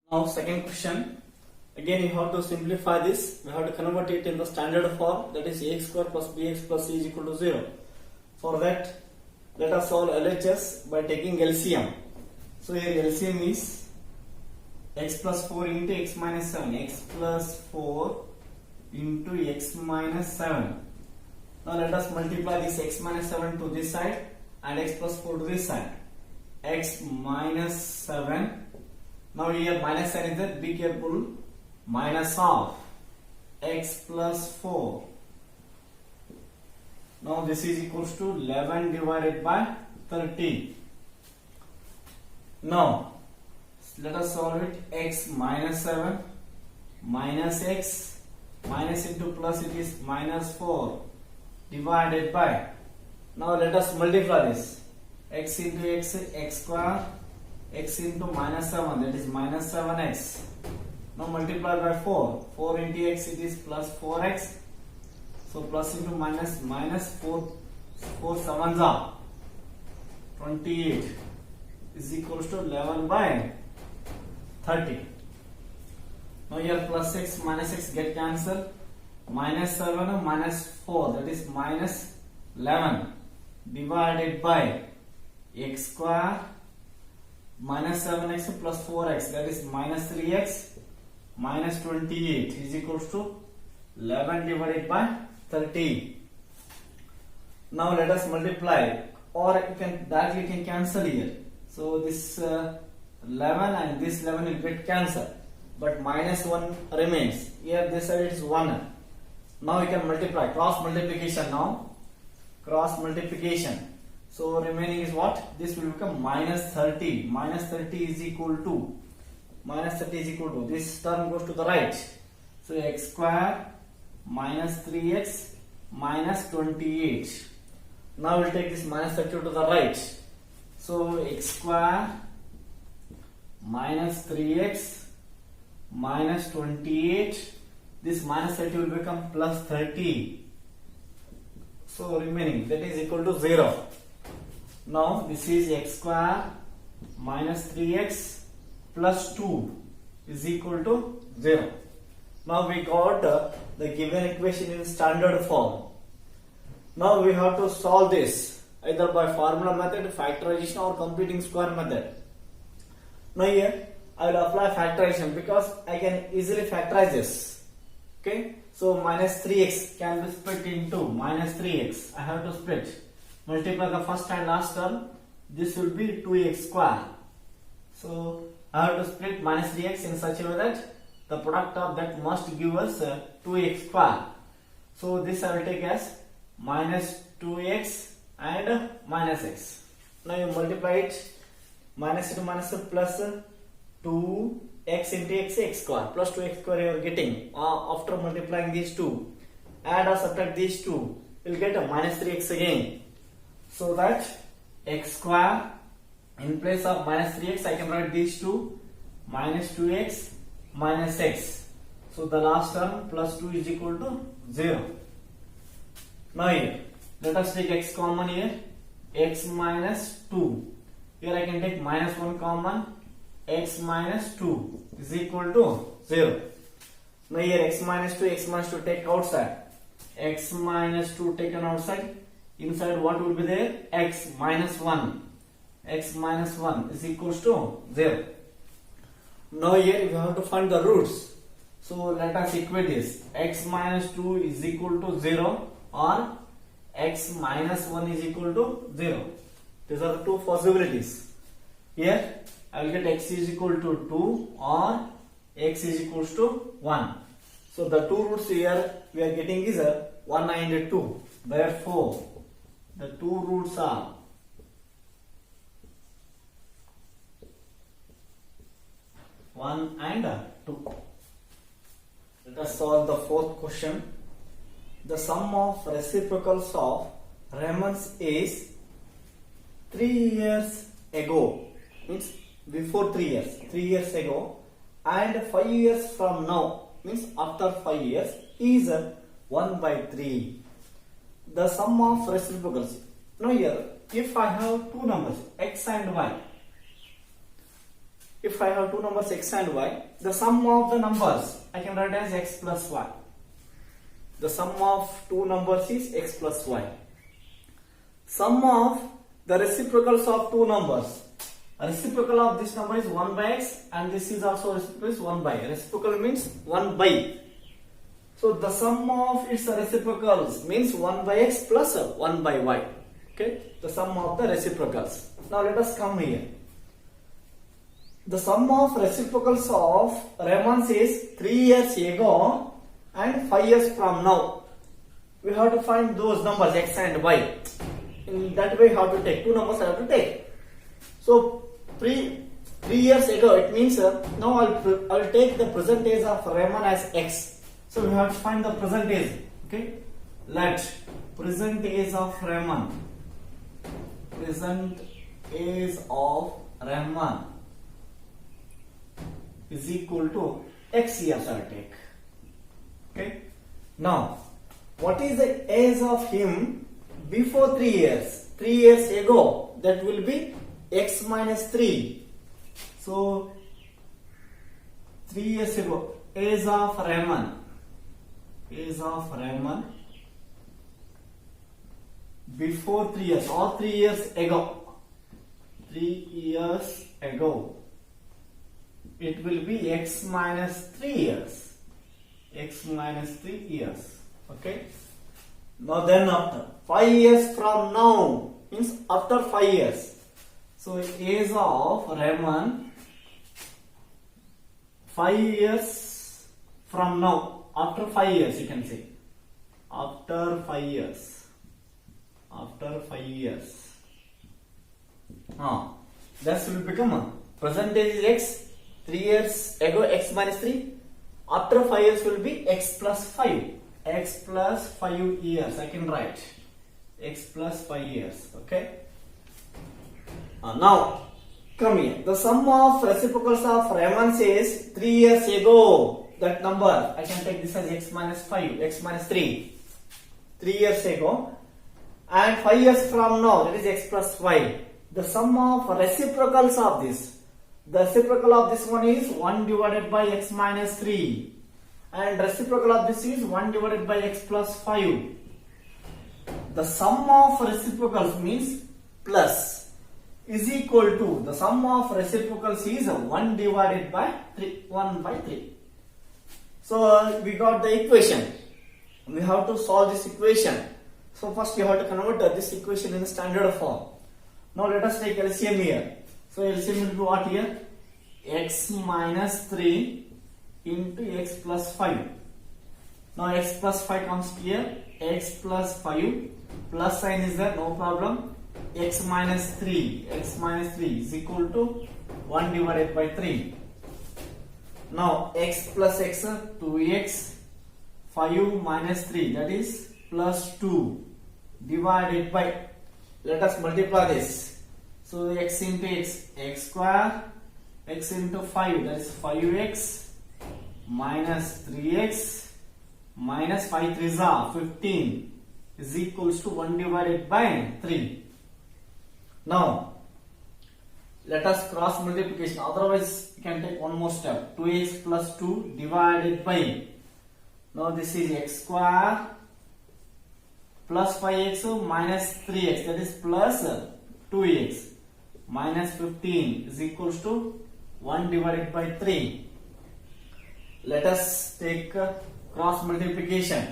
Now second question. Again you have to simplify this. We have to convert it in the standard form, that is ax square plus bx plus c is equal to 0. For that, let us solve LHS by taking LCM. So here LCM is x plus 4 into x minus 7. X plus 4 into x minus 7. Now let us multiply this x minus 7 to this side and x plus 4 to this side. X minus 7. Now here minus sign is there, be careful. Minus of x plus 4. Now this is equals to 11 divided by 30. Now let us solve it. X minus 7 minus x minus into plus, it is minus 4 divided by. Now let us multiply this. X into x, x square, x into minus 7, that is minus 7x. Now multiply by 4. 4 into x, it is plus 4x. So plus into minus, minus 4 sevens are 28 is equals to 11 by 30. Now here plus x minus x get cancelled. Minus 7 minus 4, that is minus 11 divided by x square minus 7x plus 4x, that is minus 3x minus 28 is equals to 11 divided by 30. Now let us multiply, or you can directly cancel here. So this 11 and this 11 will get cancelled, but minus 1 remains. Here this side it is 1. Now you can multiply, cross multiplication now. Cross multiplication. So remaining is what? This will become minus 30. Minus 30 is equal to, this term goes to the right. So x square minus 3x minus 28. Now we'll take this minus 30 to the right. So x square minus 3x minus 28. This minus 30 will become plus 30. So remaining, that is equal to 0. Now this is x square minus 3x plus 2 is equal to 0. Now we got the given equation in standard form. Now we have to solve this either by formula method, factorization, or completing square method. Now here I will apply factorization because I can easily factorize this. Okay, so minus 3x can be split into minus 3x. I have to split. Multiply the first and last term. This will be 2x square. So I have to split minus 3x in such a way that the product of that must give us 2x square. So this I will take as minus 2x and minus x. Now you multiply it. Minus into minus plus 2x into x square plus 2x square you are getting. After multiplying these two, add or subtract these two, you will get a minus 3x again. So that x square, in place of minus 3x I can write these two, minus 2x minus x. So the last term plus 2 is equal to 0. Now here let us take x common here. X minus 2. Here I can take minus 1 common. X minus 2 is equal to 0. Now here x minus 2 take outside. X minus 2 taken outside. Inside what will be there? X minus 1. X minus 1 is equals to 0. Now here we have to find the roots. So let us equate this. X minus 2 is equal to 0 or x minus 1 is equal to 0. These are the two possibilities. Here I will get x is equal to 2 or x is equals to 1. So the two roots here we are getting is 1 and 2. Therefore the two roots are 1 and 2. Let us solve the fourth question. The sum of reciprocals of Raman's is 3 years ago, means before 3 years, 3 years ago, and 5 years from now, means after 5 years, is 1 by 3. The sum of reciprocals. Now here, if I have two numbers, x and y, if I have two numbers x and y, the sum of the numbers I can write as x plus y. The sum of two numbers is x plus y. Sum of the reciprocals of two numbers. A reciprocal of this number is 1 by x and this is also reciprocal is 1 by. Reciprocal means 1 by. So the sum of its reciprocals means 1 by x plus 1 by y. Okay, the sum of the reciprocals. Now let us come here. The sum of reciprocals of Riemann is 3 years ago and 5 years from now. We have to find those numbers x and y. In that way, how to take two numbers I have to take. So 3 years ago, it means now I'll take the present age of Riemann as x. So we have to find the present age. Okay, let present age of Riemann. Present age of Riemann is equal to x years I'll take. Okay. Now, what is the age of him before 3 years? 3 years ago, that will be x minus 3. So 3 years ago, age of Riemann. Age of Riemann before 3 years or 3 years ago. 3 years ago, it will be x minus 3 years. X minus 3 years. Okay. Now then after 5 years from now means after 5 years. So age of Riemann 5 years from now. After 5 years you can say. After 5 years. After 5 years. That will become a percentage is x. 3 years ago x minus 3. After 5 years will be x plus 5. X plus 5 years. I can write x plus 5 years. Okay. Now come here. The sum of reciprocals of Riemann says 3 years ago. That number I can take this as x minus 5, x minus 3. 3 years ago. And 5 years from now, that is x plus y. The sum of reciprocals of this. The reciprocal of this one is 1 divided by x minus 3. And reciprocal of this is 1 divided by x plus 5. The sum of reciprocals means plus is equal to the sum of reciprocals is 1 divided by 3. 1 by 3. So we got the equation. We have to solve this equation. So first you have to convert this equation in standard form. Now let us take LCM here. So LCM will be what here? X minus 3 into x plus 5. Now x plus 5 comes here. X plus 5 plus sign is there, no problem. X minus 3. X minus 3 is equal to 1 divided by 3. Now x plus x 2x 5 minus 3, that is plus 2 divided by, let us multiply this. So x into x square, x into 5, that is 5x minus 3x minus 5 3s are 15 is equals to 1 divided by 3. Now let us cross multiplication, otherwise you can take one more step. 2x plus 2 divided by, now this is x square plus 5x minus 3x, that is plus 2x minus 15 is equals to 1 divided by 3. Let us take cross multiplication.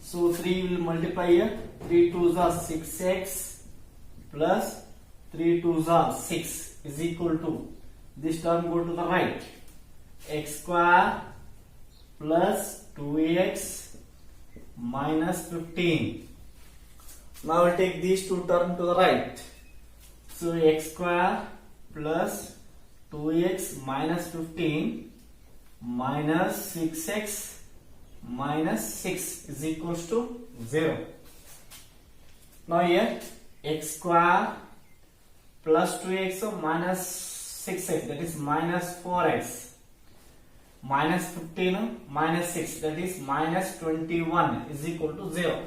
So 3 will multiply here. 3 2s are 6x plus 3 2s are 6 is equal to, this term go to the right, x square plus 2x minus 15. Now I will take these two terms to the right. So x square plus 2x minus 15 minus 6x minus 6 is equals to 0. Now here x square plus 2x minus 6x, that is minus 4x minus 15 minus 6, that is minus 21 is equal to 0.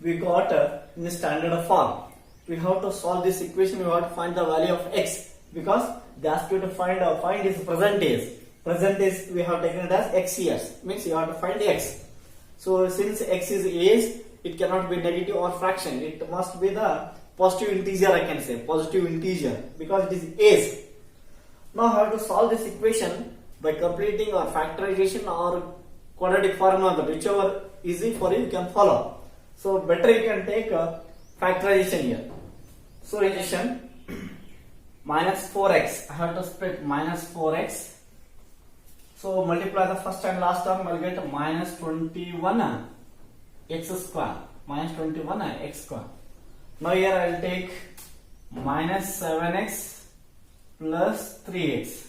We got in the standard form. We have to solve this equation. We have to find the value of x because they ask you to find his present age. Present age we have taken it as x years, means you have to find x. So since x is age, it cannot be negative or fraction. It must be the positive integer, I can say, positive integer, because it is age. Now I have to solve this equation by completing or factorization or quadratic formula method, whichever easy for you can follow. So better you can take factorization here. So addition minus 4x, I have to split minus 4x. So multiply the first and last term, I'll get minus 21 x square, minus 21 x square. Now here I'll take minus 7x plus 3x.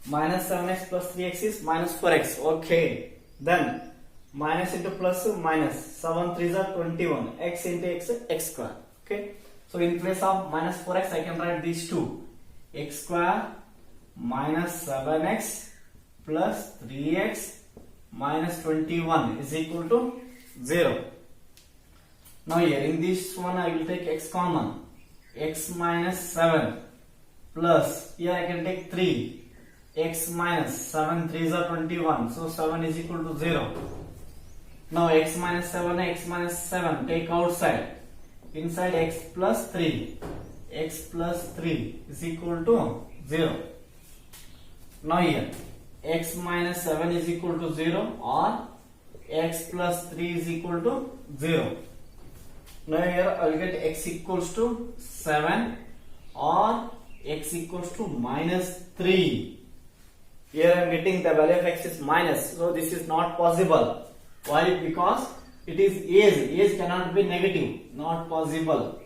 Minus 7x plus 3x is minus 4x. Okay. Then minus into plus minus. 7 3s are 21. X into x, x square. Okay. So in place of minus 4x, I can write these two. X square minus 7x plus 3x minus 21 is equal to 0. Now here in this one I will take x common. X minus 7 plus, here I can take 3. X minus 7 3s are 21. So 7 is equal to 0. Now x minus 7 take outside. Inside x plus 3. X plus 3 is equal to 0. Now here x minus 7 is equal to 0 or x plus 3 is equal to 0. Now here I will get x equals to 7 or x equals to minus 3. Here I am getting the value of x is minus, so this is not possible. Why? Because it is age. Age cannot be negative. Not possible.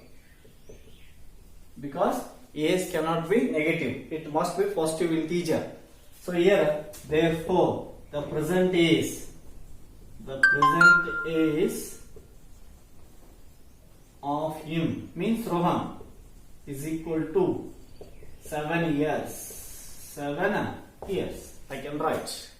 Because age cannot be negative. It must be positive integer. So here, therefore, the present age of him, means Rohan, is equal to 7 years. 7 years. I can write.